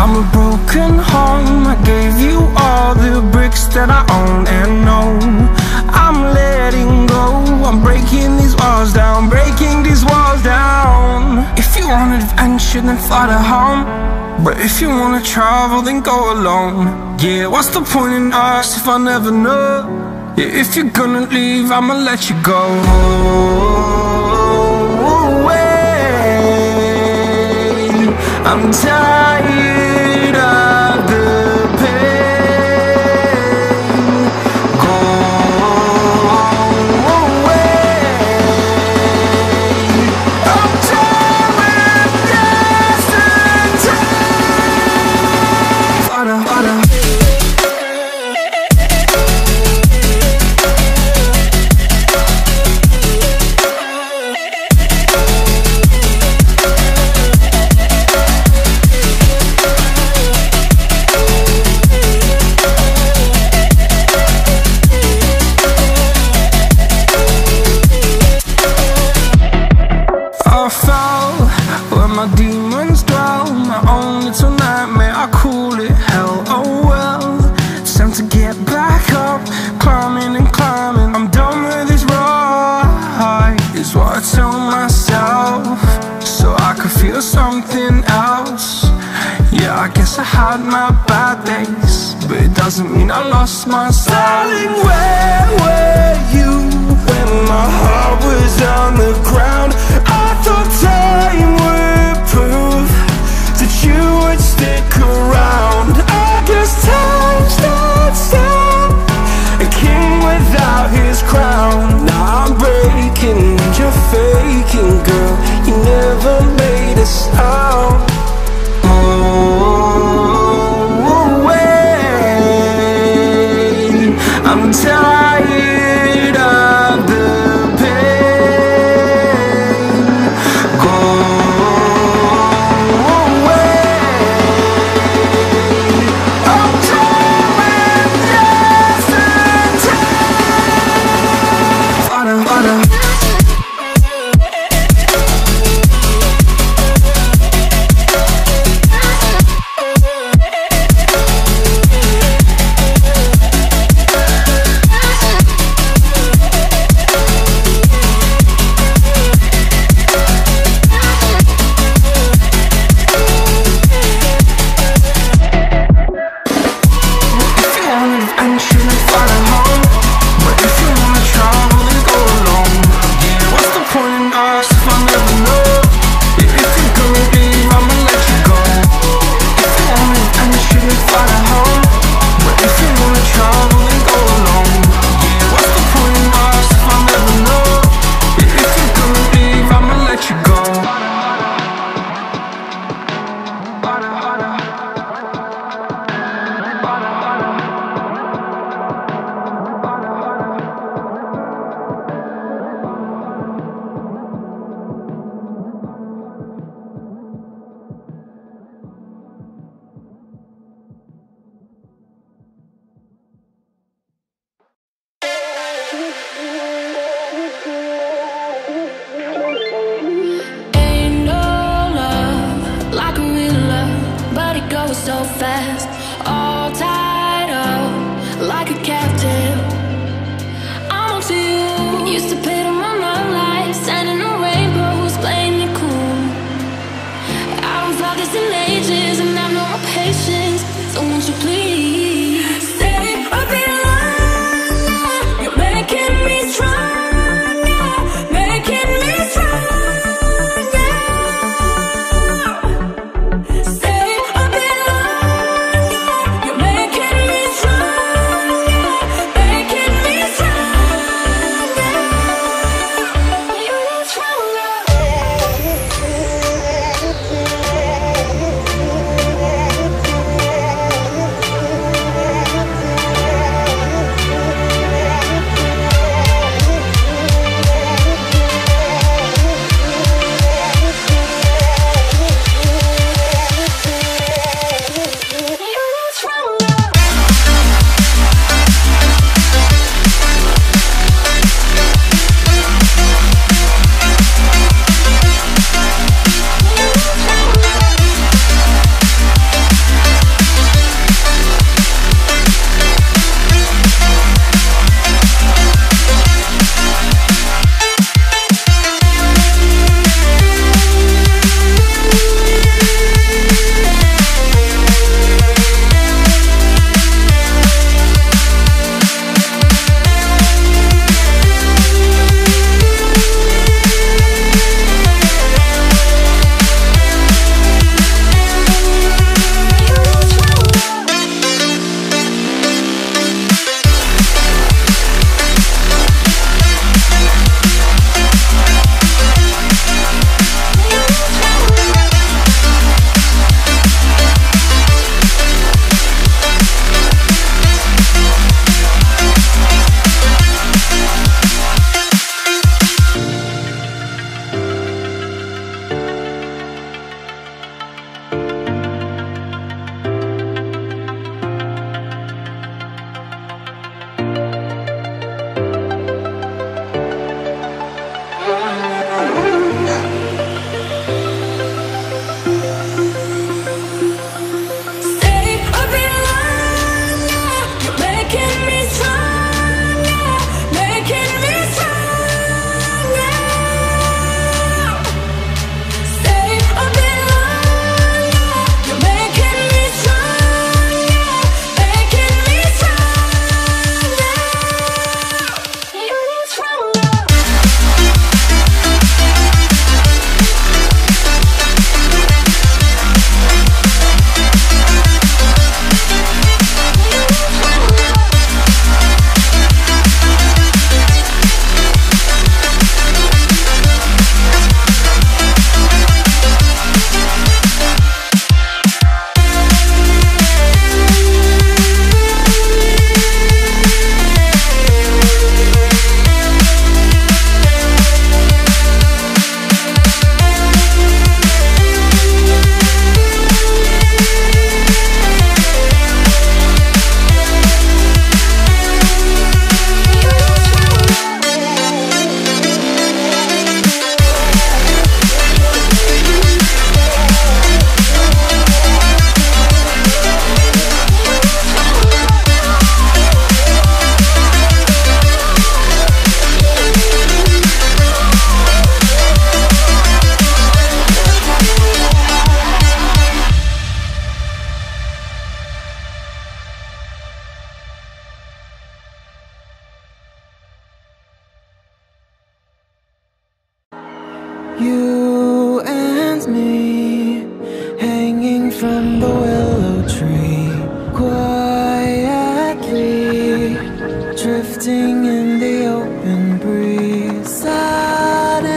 I'm a broken home. I gave you all the bricks that I own and know. I'm letting go, I'm breaking these walls down, breaking these walls down. If you want adventure, then fly to home. But if you wanna travel, then go alone. Yeah, what's the point in us if I never know? Yeah, if you're gonna leave, I'ma let you go. I'm tired of the pain. Go away. I'm tired of yesterday. Fada, fada. My demons dwell, my own little nightmare, I call it hell, oh well. It's time to get back up, climbing and climbing. I'm done with this ride, is what I tell myself, so I could feel something else. Yeah, I guess I had my bad days, but it doesn't mean I lost myself. Darling, where were you when my heart was on the ground? I thought time would prove that you would stick around. I guess time stood still, a king without his crown. Now I'm breaking and you're faking, girl. You never made a sound. Oh, wait, I'm tired of the pain. Go away. I'm tired of yesterday. Fada, fada. So fast, all tied up like a captive. I'm on to you. Used to pay them on my life, sending the rainbows, playing it cool. I don't felt this in ages, and I've no more patience. So won't you please stay a bit longer? You're making me stronger, making me stronger. drifting in the open breeze. Suddenly,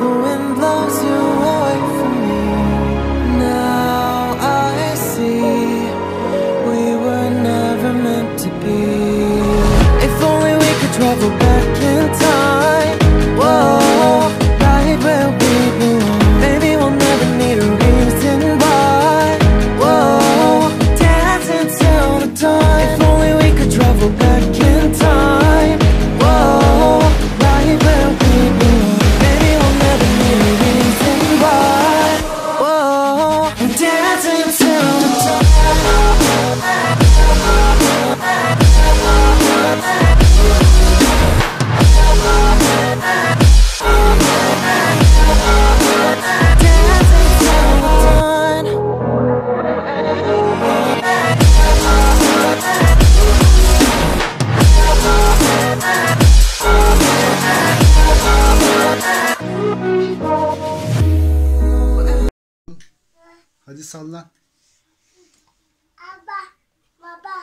the wind blows you away from me. Now I see we were never meant to be. If only we could travel back in time. Whoa, right where we belong. Maybe we'll never need a reason why. Whoa, dancing till the dawn. If only we could travel back in time. Whoa, right where we belong. Maybe we'll never need a reason why. Whoa, dancing till the dawn. Hadi sallan. Baba.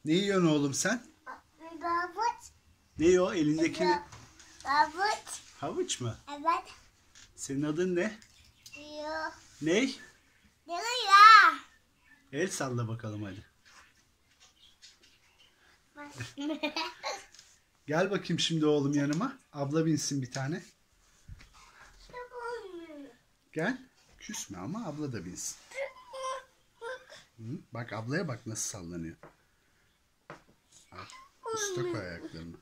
Ne yiyorsun oğlum sen? Havuç. Ne o elindeki ne? Havuç. Havuç mu? Evet. Senin adın ne? Diyor. Ney? Diyor ya. El salla bakalım hadi. Gel bakayım şimdi oğlum yanıma. Abla binsin bir tane. Gel. Küsme ama abla da binsin. Hı? Bak ablaya bak nasıl sallanıyor. Al, usta koy ayaklarını.